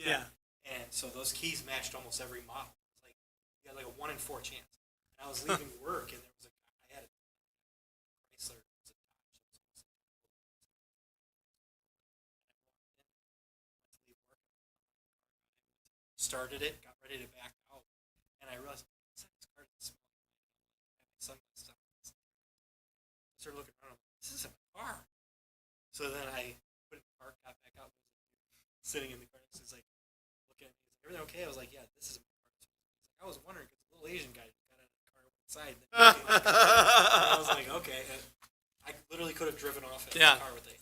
Yeah. And so those keys matched almost every model. It's like you had like a 1 in 4 chance. And I was leaving work, and there was I had a Chrysler. It was a Dodge. So it was almost a started it, got ready to back out, and I realized this car didn't smell like my sunglasses on. I started looking around. I'm like, this isn't my car. So then I put it in the park, got back out, sitting in the car. So he's like looking at me. He's like, everything okay? I was like, yeah, this is my car. He's like, I was wondering because the little Asian guy got out of the car outside. And I was like, okay. And I literally could have driven off in the car with it.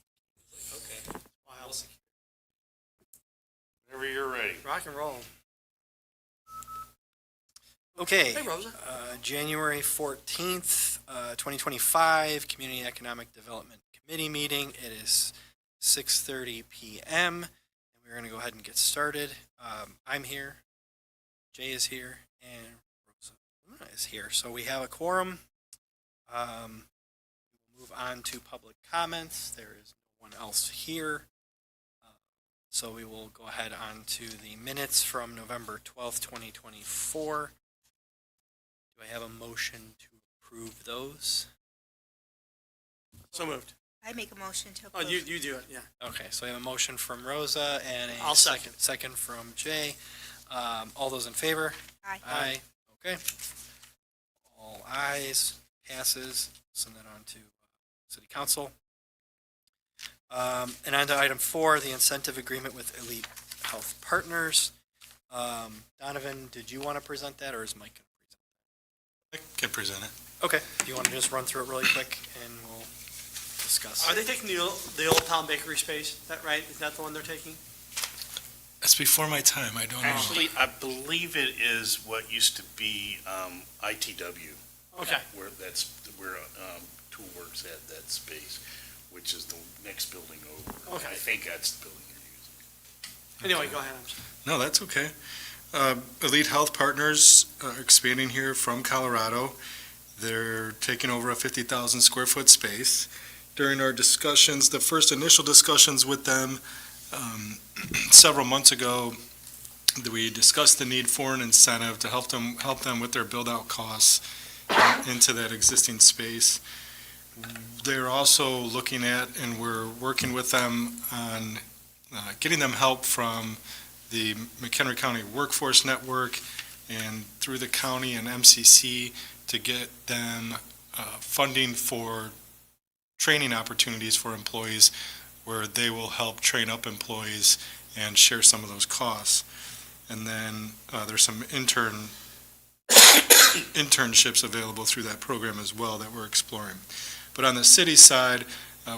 Like, okay. Wow. Whenever you're ready. Rock and roll. Okay. Hey, Rosa. January 14th, 2025, Community Economic Development Committee meeting. It is 6:30 p.m. and we're going to go ahead and get started. I'm here, Jay is here, and Rosa is here. So we have a quorum. We'll move on to public comments. There is no one else here. So we will go ahead on to the minutes from November 12th, 2024. Do I have a motion to approve those? So moved. I make a motion to Oh, approve. you do it, yeah. Okay, so I have a motion from Rosa and a I'll second. second from Jay. All those in favor? Aye. Aye. Okay. All ayes, passes. Send that on to City Council. And on to item 4, the incentive agreement with Elite Health Partners. Donovan, did you want to present that, or is Mike going to present I can present it. that? Okay, do you want to just run through it really quick and we'll discuss? Are they taking the Old Town Bakery space? Is that right? Is that the one they're taking? That's before my time. I don't know. Actually, I believe it is what used to be ITW. Okay. Where Tool Works had that space, which is the next building over. Okay. I think that's the building you're using. Anyway, go ahead. I'm sorry. No, that's okay. Elite Health Partners are expanding here from Colorado. They're taking over a 50,000 square foot space. During our discussions, the first initial discussions with them several months ago, we discussed the need for an incentive to help them with their build-out costs into that existing space. They're also looking at, and we're working with them on getting them help from the McHenry County Workforce Network and through the county and MCC to get them funding for training opportunities for employees where they will help train up employees and share some of those costs. And then there's some internships available through that program as well that we're exploring. But on the city side,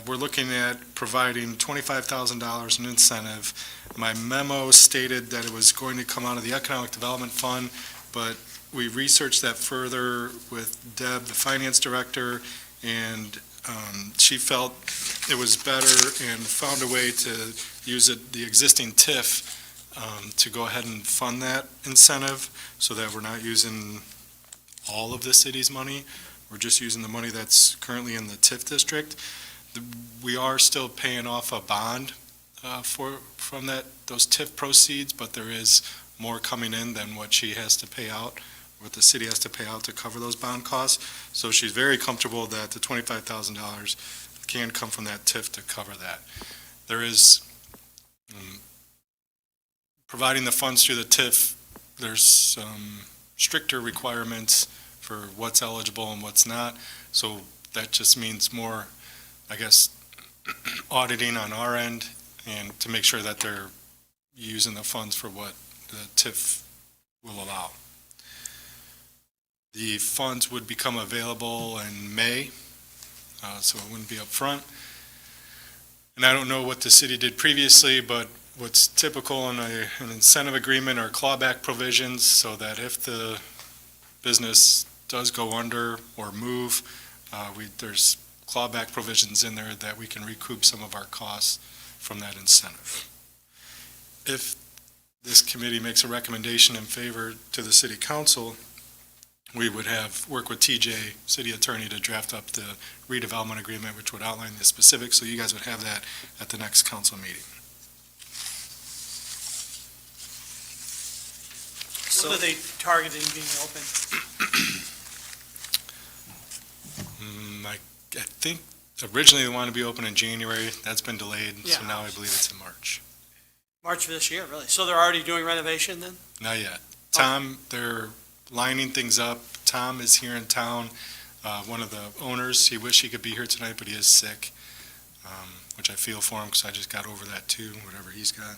we're looking at providing $25,000 in incentive. My memo stated that it was going to come out of the Economic Development Fund, but we researched that further with Deb, the finance director, and she felt it was better and found a way to use the existing TIF to go ahead and fund that incentive so that we're not using all of the city's money. We're just using the money that's currently in the TIF district. We are still paying off a bond from those TIF proceeds, but there is more coming in than what she has to pay out, what the city has to pay out to cover those bond costs. So she's very comfortable that the $25,000 can come from that TIF to cover that. There is providing the funds through the TIF, there's some stricter requirements for what's eligible and what's not. So that just means more, I guess, auditing on our end and to make sure that they're using the funds for what the TIF will allow. The funds would become available in May, so it wouldn't be up front. And I don't know what the city did previously, but what's typical in an incentive agreement are clawback provisions so that if the business does go under or move, there's clawback provisions in there that we can recoup some of our costs from that incentive. If this committee makes a recommendation in favor to the city council, we would work with TJ, city attorney, to draft up the redevelopment agreement, which would outline the specifics, so you guys would have that at the next council meeting. When are they targeting being open? I think originally they wanted to be open in January. That's been delayed, so Yeah. now I believe it's in March. March of this year, really? So they're already doing renovation then? Not yet. Tom, they're lining things up. Tom is here in town. One of the owners, he wished he could be here tonight, but he is sick, which I feel for him because I just got over that too, whatever he's got.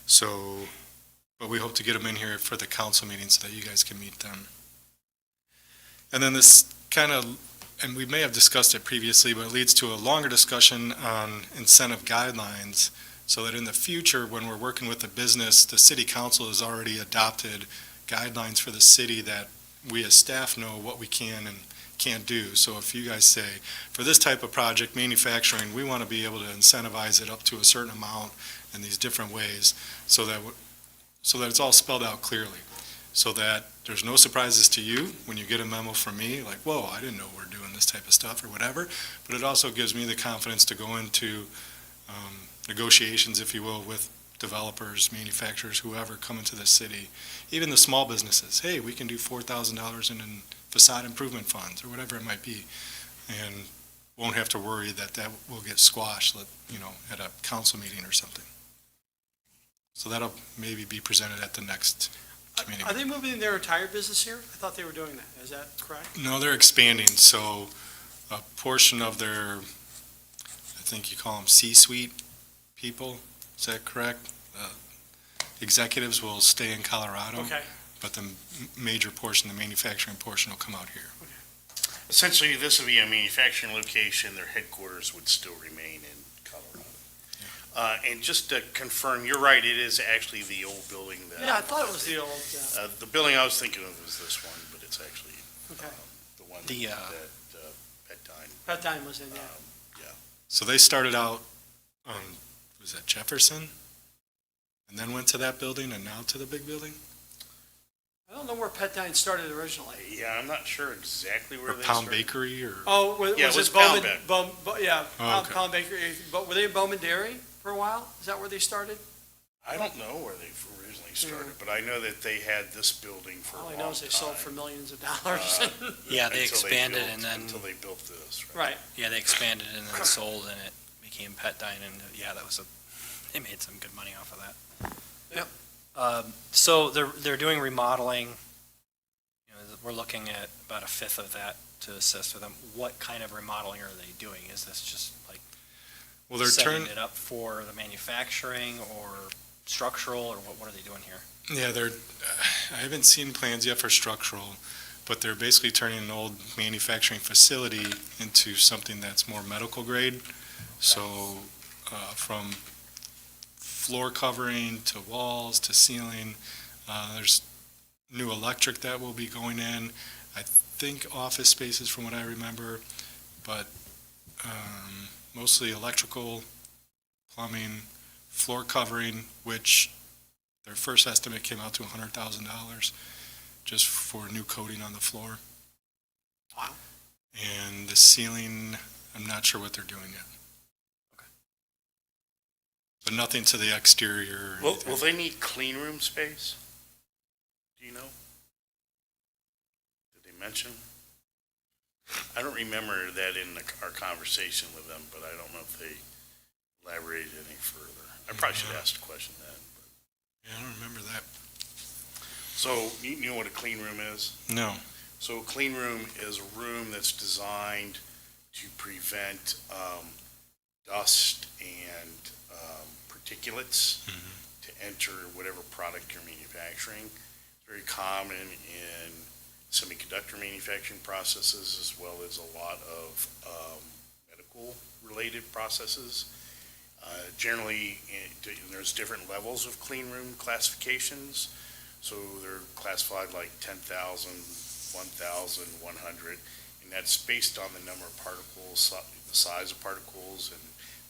So, but we hope to get him in here for the council meeting so that you guys can meet them. And then this kind of, and we may have discussed it previously, but it leads to a longer discussion on incentive guidelines so that in the future, when we're working with the business, the city council has already adopted guidelines for the city that we as staff know what we can and can't do. So if you guys say, for this type of project, manufacturing, we want to be able to incentivize it up to a certain amount in these different ways so that it's all spelled out clearly, so that there's no surprises to you when you get a memo from me, like, whoa, I didn't know we're doing this type of stuff or whatever, but it also gives me the confidence to go into negotiations, if you will, with developers, manufacturers, whoever come into the city, even the small businesses. Hey, we can do $4,000 in facade improvement funds or whatever it might be, and won't have to worry that will get squashed, at a council meeting or something. So that'll maybe be presented at the next committee. Are they moving their entire business here? I thought they were doing that. Is that correct? No, they're expanding, so a portion of their, I think you call them C-suite people, is that correct? Executives will stay in Colorado, Okay. but the major portion, the manufacturing portion, will come out here. Essentially, this would be a manufacturing location, their headquarters would still remain in Colorado. And just to confirm, you're right, it is actually the old building that. Yeah, I thought it was the old, The building I was thinking of was this one, but it's actually okay. the one The, that Pettine. That time was in, yeah. So they started out on, was that Jefferson? And then went to that building and now to the big building? I don't know where Pettine started originally. Yeah, I'm not sure exactly where Or they Pound started. Bakery or? Oh, Yeah, was it was it Bowman? Pound Yeah, Oh, okay. Pound Bakery. But were they in Bowman Dairy for a while? Is that where they started? I don't know where they originally started, but I know that they had this building for a All long I time. know is they sold for millions of dollars. Yeah, they until expanded built- and then, Until they built this, Right. yeah, they expanded and then sold and it became Pettine and yeah, they made some good money off of that. Yep. So they're doing remodeling. We're looking at about a fifth of that to assist with them. What kind of remodeling are they doing? Is this just like Well, they're setting it up for the manufacturing or structural or what are they doing here? Yeah, I haven't seen plans yet for structural, but they're basically turning an old manufacturing facility into something that's more medical grade. So, from floor covering to walls to ceiling, there's new electric that will be going in. I think office spaces from what I remember, but mostly electrical, plumbing, floor covering, which their first estimate came out to $100,000 just for new coating on the floor. Wow. And the ceiling, I'm not sure what they're doing yet. Okay. But nothing to the exterior or Will anything. they need clean room space? Do you know? Did they mention? I don't remember that in our conversation with them, but I don't know if they elaborated any further. I probably should ask the question then. Yeah, I don't remember that. So, you know what a clean room is? No. So a clean room is a room that's designed to prevent dust and particulates to enter whatever product you're manufacturing. It's very common in semiconductor manufacturing processes as well as a lot of medical related processes. Generally, there's different levels of clean room classifications. So they're classified like 10,000, 1,000, 100, and that's based on the number of particles, the size of particles, and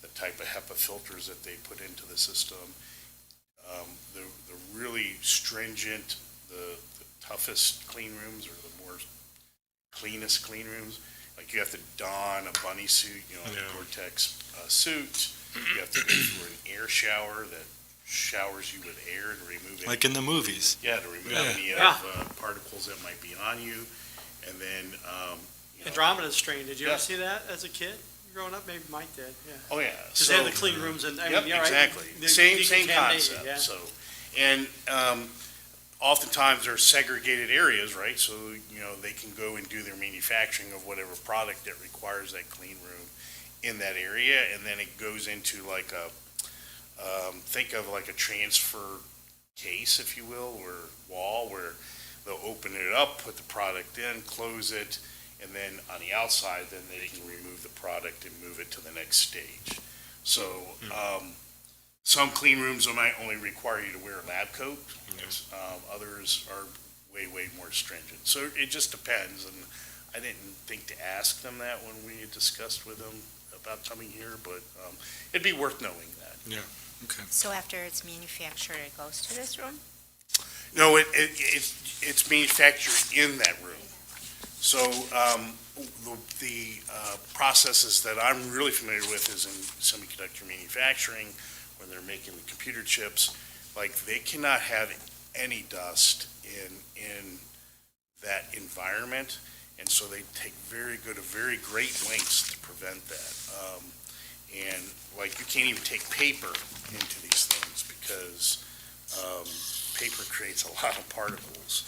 the type of HEPA filters that they put into the system. The really stringent, the toughest clean rooms are the more cleanest clean rooms. Like you have to don a bunny suit, like a Gore-Tex suit. You have to go through an air shower that showers you with air to remove Like in the movies. Yeah, to remove Yeah. any Yeah. particles that might be on you. And then, you know, Andromeda strain, did you Yeah. ever see that as a kid? Growing up, maybe Mike did, yeah. oh, yeah. Because they have the clean rooms and, I mean, Yep, yeah, right? exactly. They're Same decontaminated, concept, yeah. so. And oftentimes they're segregated areas, right? So, you know, they can go and do their manufacturing of whatever product that requires that clean room in that area. And then it goes into like a, think of like a transfer case, if you will, or wall where they'll open it up, put the product in, close it, and then on the outside, then they can remove the product and move it to the next stage. So, some clean rooms might only require you to wear a lab coat. Others are way, way more stringent. So it just depends, and I didn't think to ask them that when we had discussed with them about coming here, but it'd be worth knowing that. Okay. So after it's manufactured, it goes to this room? No, it's manufactured in that room. So the processes that I'm really familiar with is in semiconductor manufacturing, when they're making the computer chips. Like, they cannot have any dust in that environment, and so they take very great lengths to prevent that. And like, you can't even take paper into these things because paper creates a lot of particles.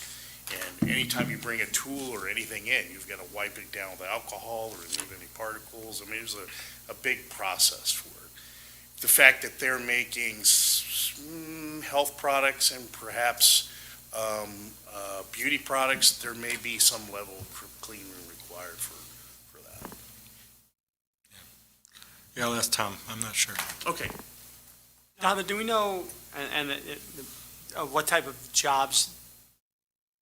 And anytime you bring a tool or anything in, you've got to wipe it down with alcohol or remove any particles. I mean, there's a big process for it. The fact that they're making health products and perhaps beauty products, there may be some level of clean room required for that. Yeah, I'll ask Tom. I'm not sure. Okay. Donna, do we know, what type of jobs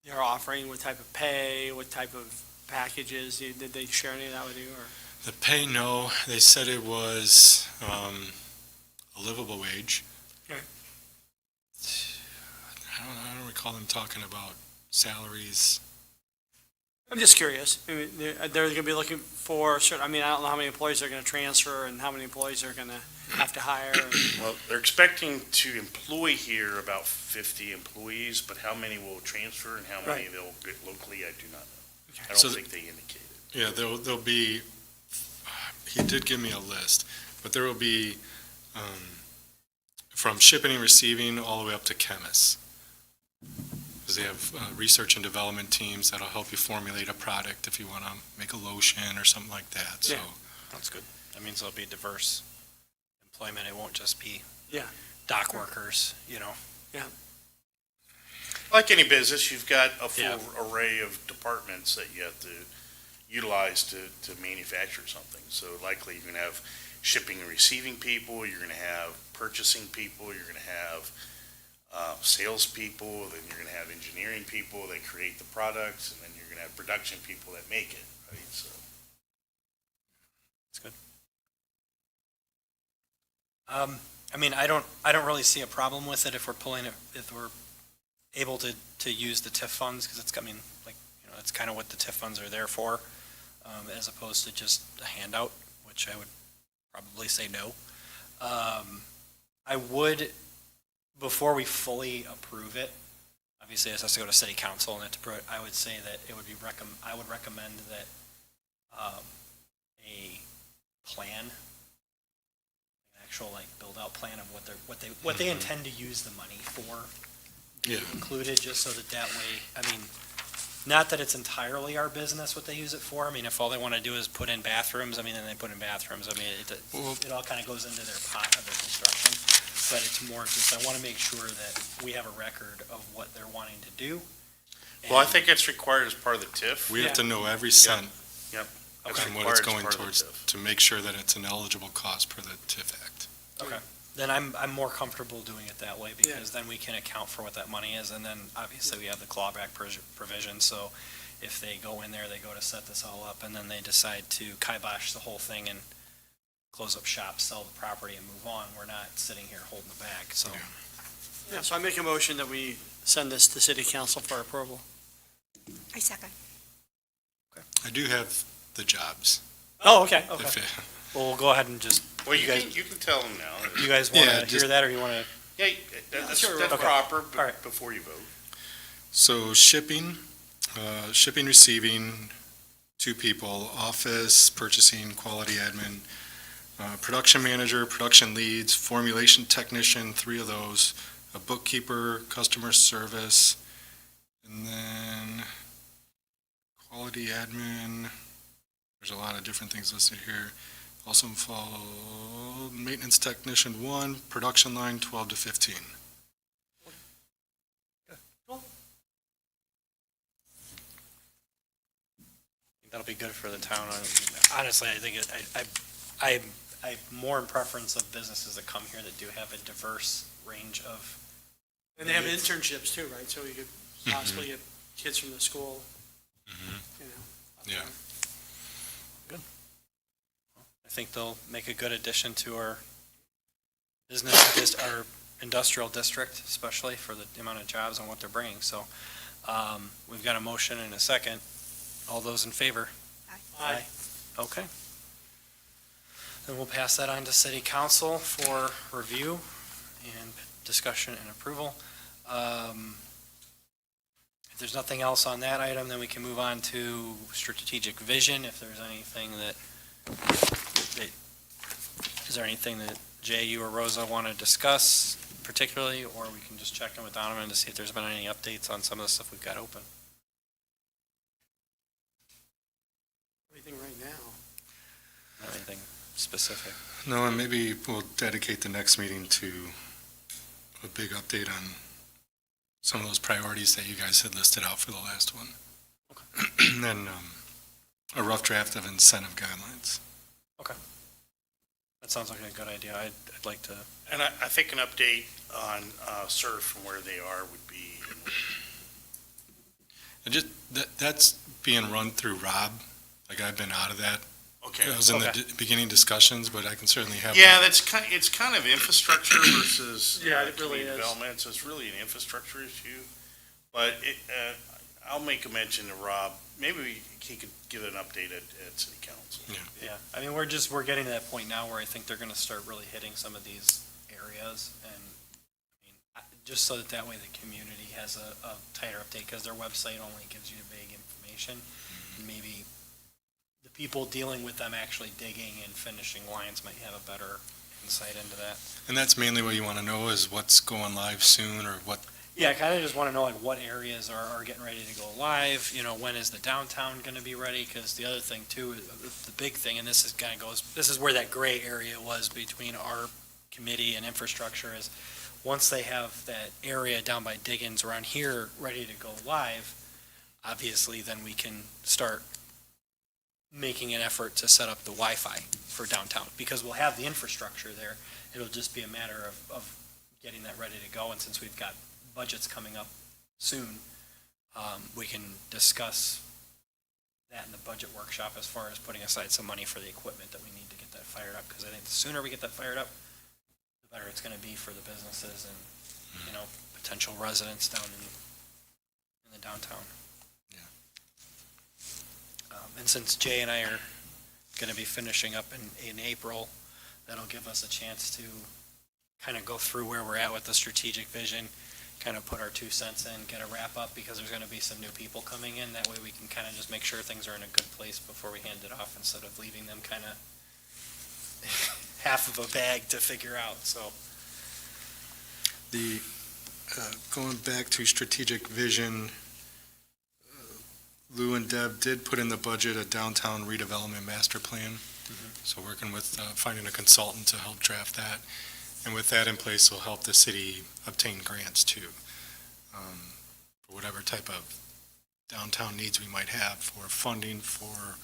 they're offering, what type of pay, what type of packages? Did they share any of that with you, or? The pay, no. They said it was a livable wage. Okay. I don't recall them talking about salaries. I'm just curious. I mean, they're going to be looking for certain, I mean, I don't know how many employees they're going to transfer and how many employees they're going to have to hire. Well, they're expecting to employ here about 50 employees, but how many will transfer and how many Right. they'll get locally, I do not know. Okay. I don't So think they indicated. Yeah, there'll be, he did give me a list, but there will be from shipping and receiving all the way up to chemists. Because they have research and development teams that'll help you formulate a product if you want to make a lotion or something like that, so. Yeah. That's good. That means there'll be diverse employment. It won't just be Yeah. dock workers, you know. Like any business, you've got a full Yeah. array of departments that you have to utilize to manufacture something. So likely you're going to have shipping and receiving people, you're going to have purchasing people, you're going to have salespeople, then you're going to have engineering people that create the products, and then you're going to have production people that make it, right? So. It's good. I mean, I don't really see a problem with it if we're pulling it, if we're able to use the TIF funds, because it's, I mean, like, you know, that's kind of what the TIF funds are there for, as opposed to just a handout, which I would probably say no. I would, before we fully approve it, obviously it has to go to city council and it's, I would say that it would be I would recommend that a plan, an actual like build out plan of what they intend to use the money for, Yeah. included, just so that way, I mean, not that it's entirely our business what they use it for. I mean, if all they want to do is put in bathrooms, I mean, then they put in bathrooms. I mean, it all kind of goes into their pot of their construction. But it's more just, I want to make sure that we have a record of what they're wanting to do. Well, I And- think it's required as part of the TIF. We have to know every cent Yep. It's and what required it's as going part of the towards TIF. to make sure that it's an eligible cost per the TIF Act. Okay. Then I'm more comfortable doing it that way, because then we can account for what that money is, and then obviously we have the clawback provision, so if they go in there, they go to set this all up, and then they decide to kibosh the whole thing and close up shop, sell the property, and move on, we're not sitting here holding the bag, so. Yeah, so I make a motion that we send this to city council for approval. I second. I do have the jobs. Oh, okay, okay. If it- Well, we'll go ahead and just, Well, You guys- you can tell them now. you guys want Yeah, to just- hear that, or you want to Yeah, that's sure. that's Okay. proper, All right. before you vote. So shipping, receiving, 2 people, office, purchasing, quality admin, production manager, production leads, formulation technician, 3 of those, a bookkeeper, customer service, and then quality admin. There's a lot of different things listed here. Also follow maintenance technician 1, production line 12 to 15. That'll be good for the town. Honestly, I think I'm more in preference of businesses that come here that do have a diverse range of. And they have internships too, right? So you could possibly get kids from the school, you know. up Yeah. there. I think they'll make a good addition to our business, our industrial district, especially for the amount of jobs and what they're bringing. So we've got a motion and a second. All those in favor? Aye. Okay. Then we'll pass that on to city council for review and discussion and approval. If there's nothing else on that item, then we can move on to strategic vision. If there's anything is there anything that Jay, you or Rosa want to discuss particularly, or we can just check in with Alderman to see if there's been any updates on some of the stuff we've got open? Anything right now? Not anything specific. No, and maybe we'll dedicate the next meeting to a big update on some of those priorities that you guys had listed out for the last one. And then a rough draft of incentive guidelines. That sounds like a good idea. I'd like to, And I think an update on SURF and where they are would be, And just, that's being run through Rob. Like, I've been out of that. okay. I was in Okay. the beginning discussions, but I can certainly have. Yeah, it's kind of infrastructure versus Yeah, it really community is. development, so it's really an infrastructure issue. But I'll make a mention to Rob, maybe he could give an update at city council. yeah. I mean, we're getting to that point now where I think they're going to start really hitting some of these areas. And I mean, just so that way the community has a tighter update, because their website only gives you vague information. And maybe the people dealing with them actually digging and finishing lines might have a better insight into that. And that's mainly what you want to know is what's going live soon or what. Yeah, I kind of just want to know like what areas are getting ready to go live, when is the downtown going to be ready? Because the other thing too, the big thing, and this is where that gray area was between our committee and infrastructure, is once they have that area down by Diggins around here ready to go live, obviously then we can start making an effort to set up the Wi-Fi for downtown, because we'll have the infrastructure there. It'll just be a matter of getting that ready to go, and since we've got budget's coming up soon, we can discuss that in the budget workshop as far as putting aside some money for the equipment that we need to get that fired up, because I think the sooner we get that fired up, the better it's going to be for the businesses and, potential residents down in the downtown. Yeah. And since Jay and I are going to be finishing up in April, that'll give us a chance to kind of go through where we're at with the strategic vision, kind of put our 2 cents in, get a wrap up, because there's going to be some new people coming in. That way we can kind of just make sure things are in a good place before we hand it off, instead of leaving them kind of half of a bag to figure out. So The, going back to strategic vision, Lou and Deb did put in the budget a downtown redevelopment master plan. So working with, finding a consultant to help draft that. And with that in place, will help the city obtain grants too, for whatever type of downtown needs we might have for funding for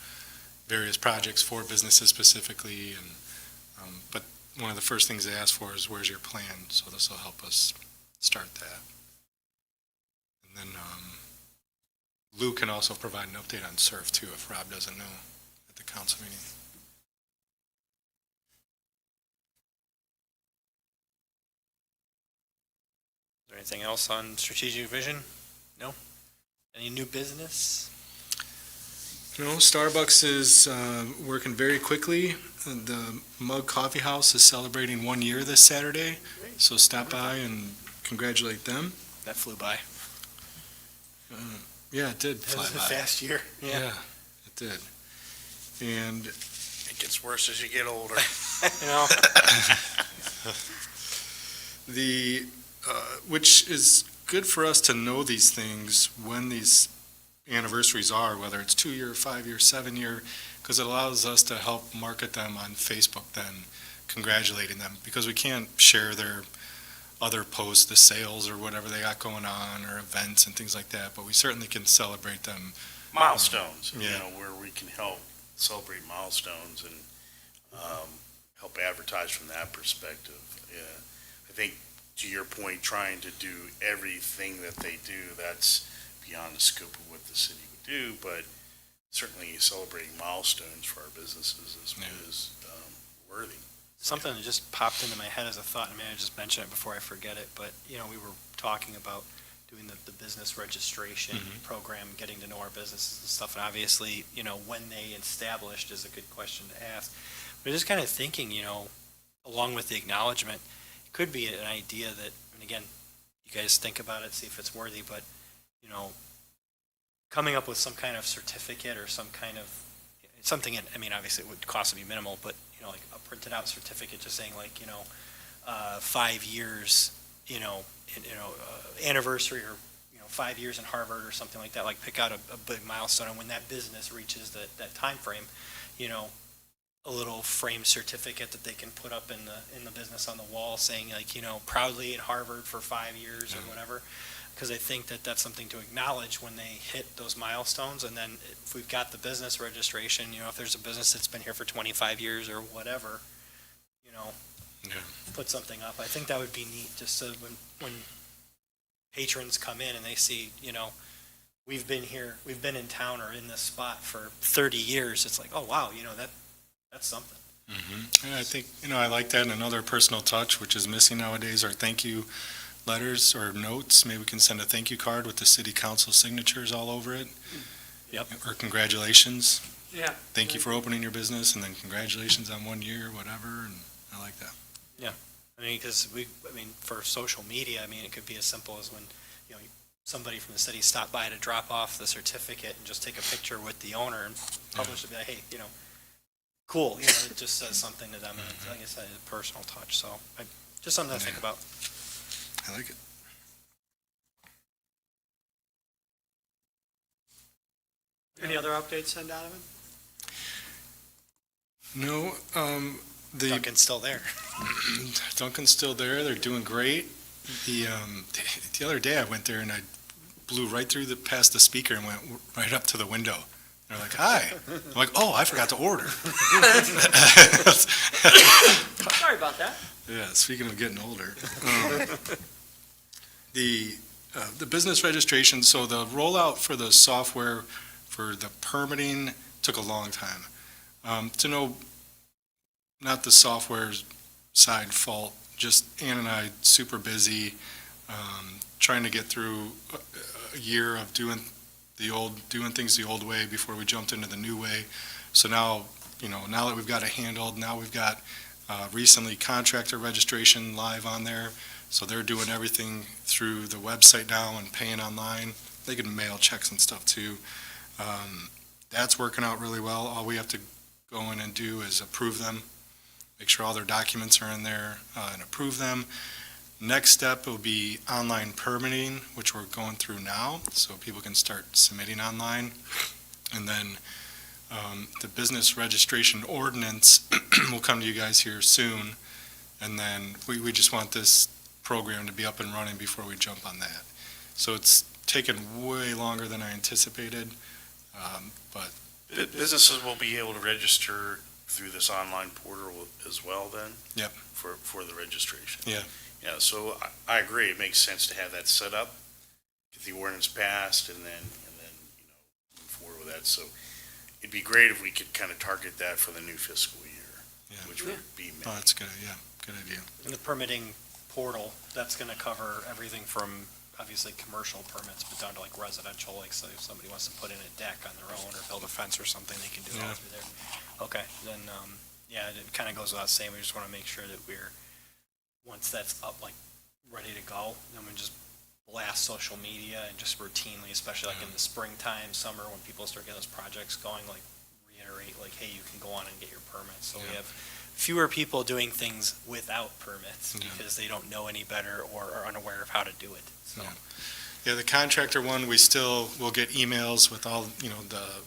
various projects for businesses specifically. And, but one of the first things they ask for is, where's your plan? So this will help us start that. And then Lou can also provide an update on SURF too, if Rob doesn't know at the council meeting. is there anything else on strategic vision? No? Any new business? No, Starbucks is working very quickly. The Mug Coffee House is celebrating 1 year this Saturday. So stop by and congratulate them. That flew by. Yeah, it did It fly was a by. fast year. Yeah, it did. And It gets worse as you get older. You know, which is good for us to know these things when these anniversaries are, whether it's 2-year, 5-year, 7-year, because it allows us to help market them on Facebook then, congratulating them, because we can't share their other posts, the sales or whatever they got going on, or events and things like that, but we certainly can celebrate them. Milestones, Yeah. where we can help celebrate milestones and help advertise from that perspective. Yeah. I think, to your point, trying to do everything that they do, that's beyond the scope of what the city would do, but certainly celebrating milestones for our businesses is worthy. something that just popped into my head as a thought, and maybe I just mention it before I forget it, but, you know, we were talking about doing the business registration program, getting to know our businesses and stuff, and obviously, you know, when they established is a good question to ask. But just kind of thinking, you know, along with the acknowledgement, it could be an idea that, and again, you guys think about it, see if it's worthy, but, you know, coming up with some kind of certificate or some kind of, something, I mean, obviously it would cost to be minimal, but, you know, like a printed out certificate just saying like, you know, 5 years, anniversary, or, 5 years in Harvard or something like that, like pick out a big milestone, and when that business reaches that time frame, a little frame certificate that they can put up in the business on the wall saying like, proudly at Harvard for 5 years or whatever. Because I think that that's something to acknowledge when they hit those milestones. And then if we've got the business registration, if there's a business that's been here for 25 years or whatever, put something up. I think that would be neat, just so when patrons come in and they see, we've been here, we've been in town or in this spot for 30 years, it's like, oh, wow, that's something. Yeah, I think, I like that. And another personal touch, which is missing nowadays, are thank you letters or notes. Maybe we can send a thank you card with the city council signatures all over it. Yep. Or congratulations. Yeah. Thank you for opening your business, and then congratulations on 1 year, whatever, and I like that. I mean, because for social media, it could be as simple as when, somebody from the city stopped by to drop off the certificate and just take a picture with the owner and publish it, be like, hey, cool, it just says something to them, and it's, like I said, a personal touch, so just something to think about. I like it. Any other updates on Donovan? No, Duncan's still there. Duncan's still there. They're doing great. The other day I went there and I blew right through past the speaker and went right up to the window. They're like, hi. I'm like, oh, I forgot to order. Sorry about that. Yeah, speaking of getting older. The business registration, so the rollout for the software for the permitting took a long time. To know, not the software side fault, just Ann and I super busy, trying to get through a year of doing things the old way before we jumped into the new way. So now, now that we've got it handled, now we've got recently contractor registration live on there. So they're doing everything through the website now and paying online. They can mail checks and stuff too. That's working out really well. All we have to go in and do is approve them, make sure all their documents are in there and approve them. Next step will be online permitting, which we're going through now, so people can start submitting online. And then the business registration ordinance will come to you guys here soon. And then we just want this program to be up and running before we jump on that. So it's taken way longer than I anticipated, but Businesses will be able to register through this online portal as well then? Yep. For the registration? Yeah. Yeah, so I agree, it makes sense to have that set up, get the ordinance passed, and then, move forward with that. So it'd be great if we could kind of target that for the new fiscal year, Yeah. which would be May. Oh, that's good. Yeah, good idea. And the permitting portal, that's gonna cover everything from obviously commercial permits, but down to like residential, like so if somebody wants to put in a deck on their own or build a fence or something, they can do it all Yeah. through there. Okay, then, it kind of goes without saying, we just want to make sure that we're once that's up, like, ready to go, then we just blast social media and just routinely, especially like in the springtime, summer, when people start getting those projects going, like, reiterate, like, hey, you can go on and get your permits. So we Yeah. have fewer people doing things without permits Yeah. because they don't know any better or are unaware of how to do it, so. Yeah. Yeah, the contractor one, we still will get emails with all, the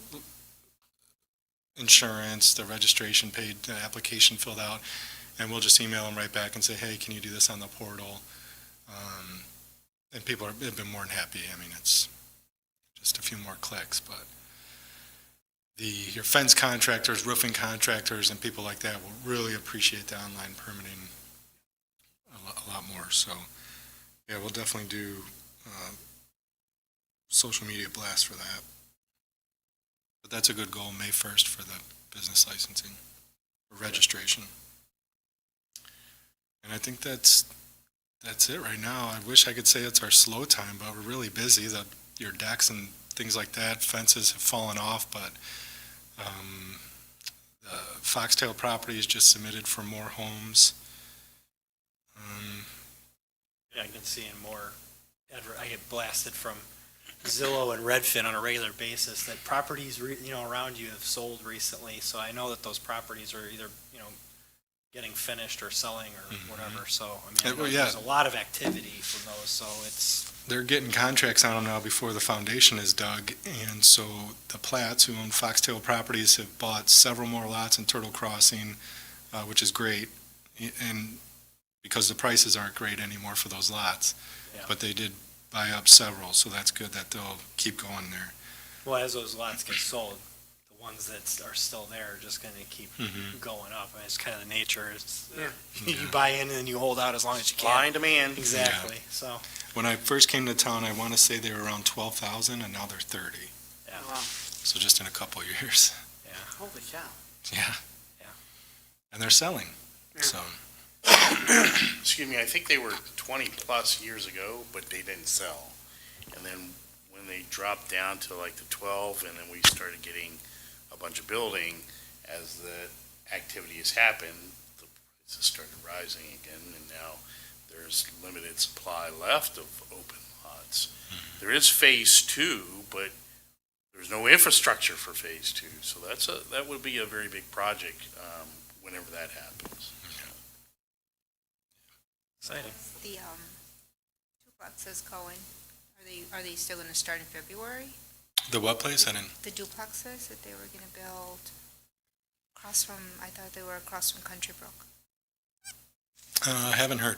insurance, the registration paid, the application filled out, and we'll just email them right back and say, hey, can you do this on the portal? And people have been more than happy. I mean, it's just a few more clicks, but your fence contractors, roofing contractors, and people like that will really appreciate the online permitting a lot more. So, yeah, we'll definitely do social media blast for that. But that's a good goal, May 1st for the business licensing, or registration. And I think that's it right now. I wish I could say it's our slow time, but we're really busy. Your decks and things like that, fences have fallen off, but the Foxtail property is just submitted for more homes. Yeah, I've been seeing more, I get blasted from Zillow and Redfin on a regular basis that properties, around you have sold recently. So I know that those properties are either, getting finished or selling or whatever. So, I know there's a lot of activity from those, so it's. They're getting contracts on them now before the foundation is dug, and so the Platts, who own Foxtail Properties, have bought several more lots in Turtle Crossing, which is great, and because the prices aren't great anymore for those lots. Yeah. But they did buy up several, so that's good that they'll keep going there. Well, as those lots get sold, the ones that are still there are just gonna keep going up. I mean, it's kind of the nature. It's, you buy in and then you hold out as long as you can. Supply and demand. Exactly, so, When I first came to town, I want to say they were around 12,000, and now they're 30. yeah, Wow, So just in a couple years. yeah. holy cow. Yeah. Yeah. And they're selling, Yeah. so. Excuse me, I think they were 20-plus years ago, but they didn't sell. And then when they dropped down to like the 12, and then we started getting a bunch of building, as the activity has happened, the prices started rising again, and now there's limited supply left of open lots. There is phase 2, but there's no infrastructure for phase 2, so that would be a very big project whenever that happens. Exciting. The duplexes going, are they still gonna start in February? The what place? I didn't. The duplexes that they were gonna build across from, I thought they were across from Country Brook. I haven't heard.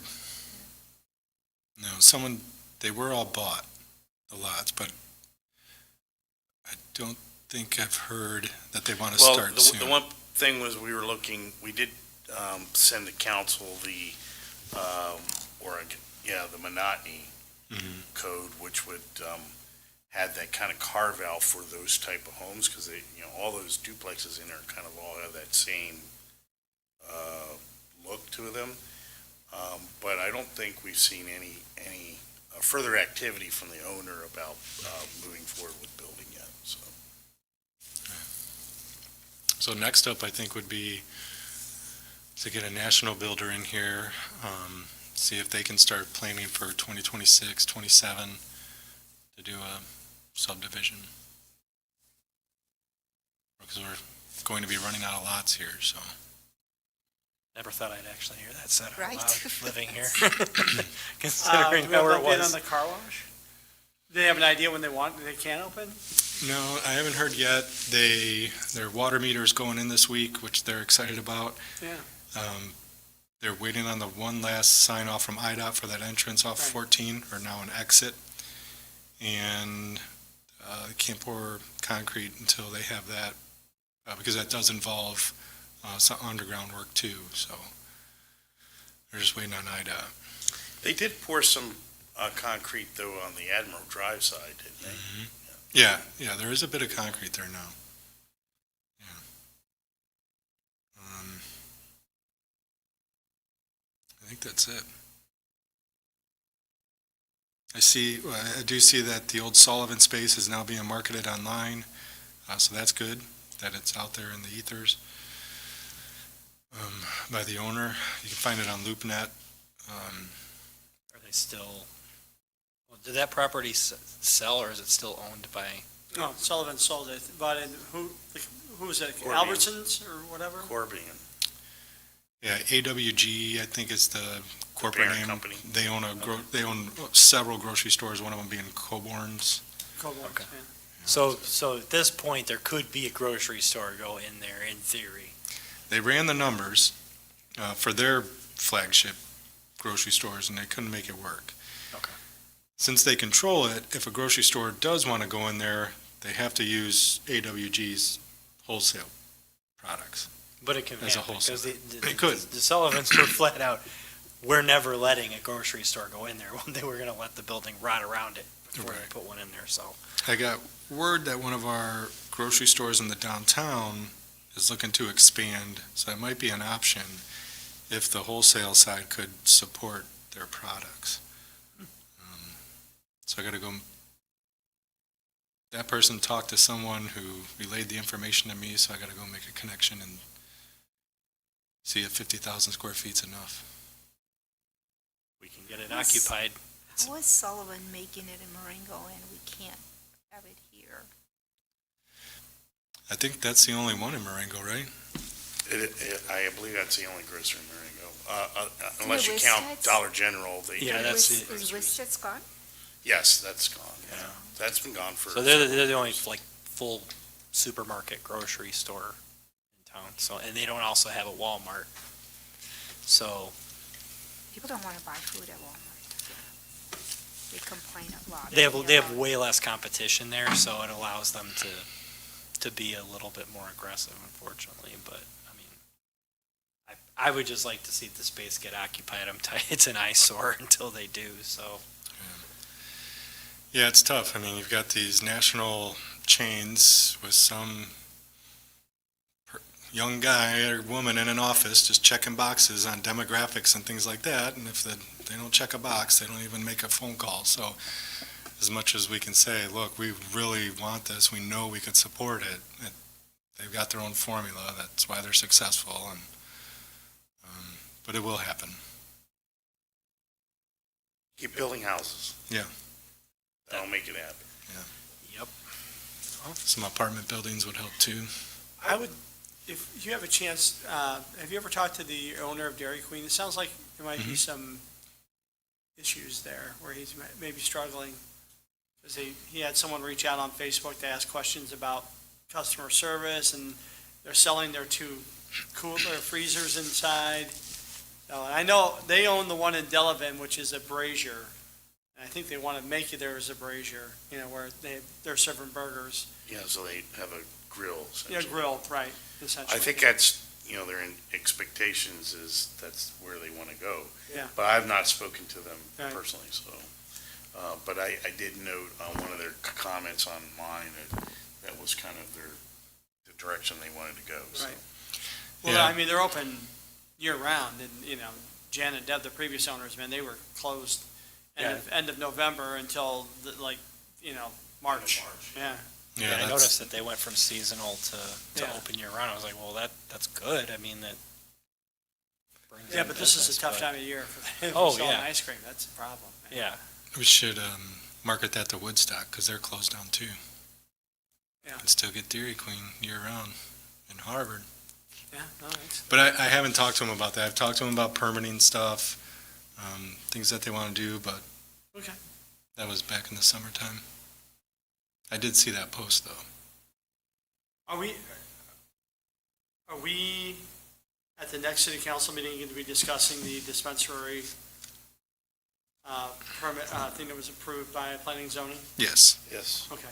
No, they were all bought, the lots, but I don't think I've heard that they want to start soon. The one thing was we did send the council the monotony code, which would had that kind of carve out for those type of homes, because they, all those duplexes in there kind of all have that same look to them. But I don't think we've seen any further activity from the owner about moving forward with building yet. So next up, I think, would be to get a national builder in here, see if they can start planning for 2026, 27 to do a subdivision. Because we're going to be running out of lots here, so. Never thought I'd actually hear that said out Right. loud, living here. Do Considering we have where an it update on was. the car wash? Do they have an idea when they can open? No, I haven't heard yet. Their water meter's going in this week, which they're excited about. Yeah. They're waiting on the one last sign off from IDOT for that entrance off Right. 14, or now an exit. And they can't pour concrete until they have that, because that does involve some underground work too, so they're just waiting on IDOT. They did pour some concrete though on the Admiral Drive side, didn't they? Yeah, there is a bit of concrete there now. Yeah. I think that's it. I do see that the old Sullivan space is now being marketed online, so that's good, that it's out there in the ethers by the owner. You can find it on LoopNet. Are they still, well, did that property sell, or is it still owned by? No, Sullivan sold it, but who was it, Gorman. Albertsons or whatever? Corbian. Yeah, AWG, I think is the corporate Parent name. company. They own they own several grocery stores, one of them being Coborn's. Coborn, Okay. yeah. So at this point, there could be a grocery store go in there in theory. They ran the numbers for their flagship grocery stores, and they couldn't make it work. Okay. Since they control it, if a grocery store does want to go in there, they have to use AWG's wholesale products. But it can As a happen, wholesaler. because It could. the Sullivans were flat out, we're never letting a grocery store go in there. They were gonna let the building rot around it before they Right. put one in there, so. I got word that one of our grocery stores in the downtown is looking to expand, so it might be an option if the wholesale side could support their products. So I gotta go, that person talked to someone who relayed the information to me, so I gotta go make a connection and see if 50,000 square feet's enough. We can get it occupied. How is Sullivan making it in Marengo and we can't have it here? I think that's the only one in Marengo, right? I believe that's the only grocery in Marengo. Unless you The count Wisted's? Dollar General, they. Yeah, that's Is it. Wisted's gone? Yes, that's gone. Yeah. That's been gone for. So they're the only like full supermarket grocery store in town, so, and they don't also have a Walmart. So, People don't want to buy food at Walmart. They complain a lot. they have way less competition there, so it allows them to be a little bit more aggressive, unfortunately, but, I mean, I would just like to see the space get occupied. It's an eyesore until they do, so. Yeah, it's tough. I mean, you've got these national chains with some young guy or woman in an office just checking boxes on demographics and things like that, and if they don't check a box, they don't even make a phone call. So as much as we can say, look, we really want this, we know we could support it, they've got their own formula, that's why they're successful, and but it will happen. Keep building houses. Yeah. That'll make it happen. Yep. Some apartment buildings would help too. I would, if you have a chance, have you ever talked to the owner of Dairy Queen? It sounds like there might be some issues there where he's maybe struggling. Because he had someone reach out on Facebook to ask questions about customer service, and they're selling their two cooler freezers inside. So, and I know they own the one in Delavan, which is a brazier. And I think they want to make it there as a brazier, where they're serving burgers. Yeah, so they have a grill. Yeah, essentially. grill, right, essentially. I think that's, their expectations is that's where they want to go. Yeah. But I've not spoken to them Right. personally, so. But I did note on one of their comments online that was kind of the direction they wanted to go, so. Right. Well, Yeah. I mean, they're open year-round, and, Jan and Deb, the previous owners, man, they were closed end of November until, March. Yeah, Yeah, I that's- noticed that they went from seasonal to Yeah. open year round. I was like, well, that's good. I mean, that brings yeah, in but this is business, a tough but- time of year for them Oh, selling yeah. ice cream. That's a problem. man. Yeah, We should market that to Woodstock, because they're closed down too. Yeah. And still get Dairy Queen year-round in Harvard. Yeah, no, it's, But I haven't talked to them about that. I've talked to them about permitting stuff, things that they want to do, but okay. that was back in the summertime. I did see that post, though. Are we at the next city council meeting going to be discussing the dispensary permit thing that was approved by planning and zoning? Yes. Yes. Okay.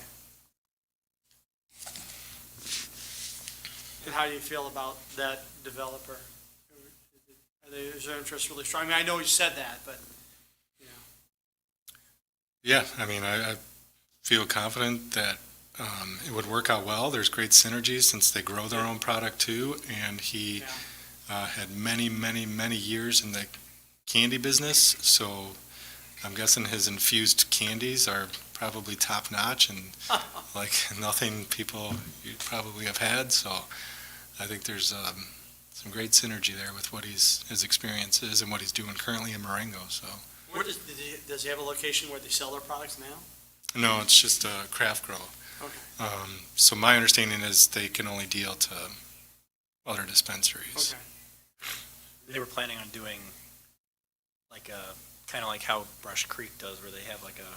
And how do you feel about that developer? Is their interest really strong? I mean, I know you said that, but, Yeah, I mean, I feel confident that it would work out well. There's great synergies since they grow their own product too, and he had many, many, many years in the candy business, so I'm guessing his infused candies are probably top-notch and like nothing people you probably have had, so I think there's some some great synergy there with what his experience is and what he's doing currently in Marengo, so. Where does he have a location where they sell their products now? No, it's just a craft grow. Okay. So my understanding is they can only deal to other dispensaries. Okay. They were planning on doing like a, kind of like how Brush Creek does, where they have like a,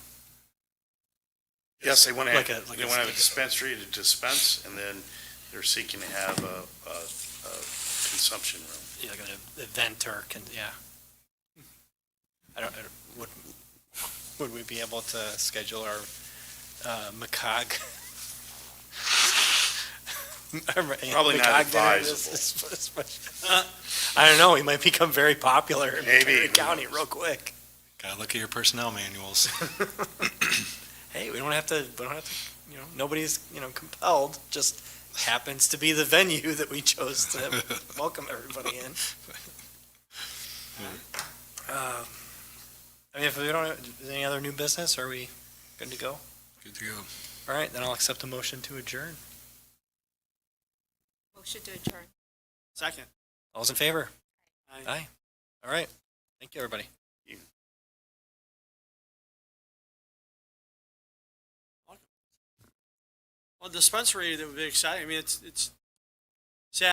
Yes, they want to Like have, a- like they a- want to have a dispensary to dispense, and then they're seeking to have a consumption room. yeah, like an event or, yeah. I don't, would we be able to schedule our macaque? Probably not macaque dinner advisable. I don't know, he might become very popular in Maybe, McHenry who County knows? real quick. Gotta look at your personnel manuals. Hey, we don't have to, nobody's, compelled, just happens to be the venue that we chose to welcome everybody in. I mean, if we don't have any other new business, are we good to go? Good to go. All right, then I'll accept a motion to adjourn. Motion to adjourn. Second. All's in favor? Aye. Aye. All right. Thank you, everybody. Well, dispensary, that would be exciting. I mean, it's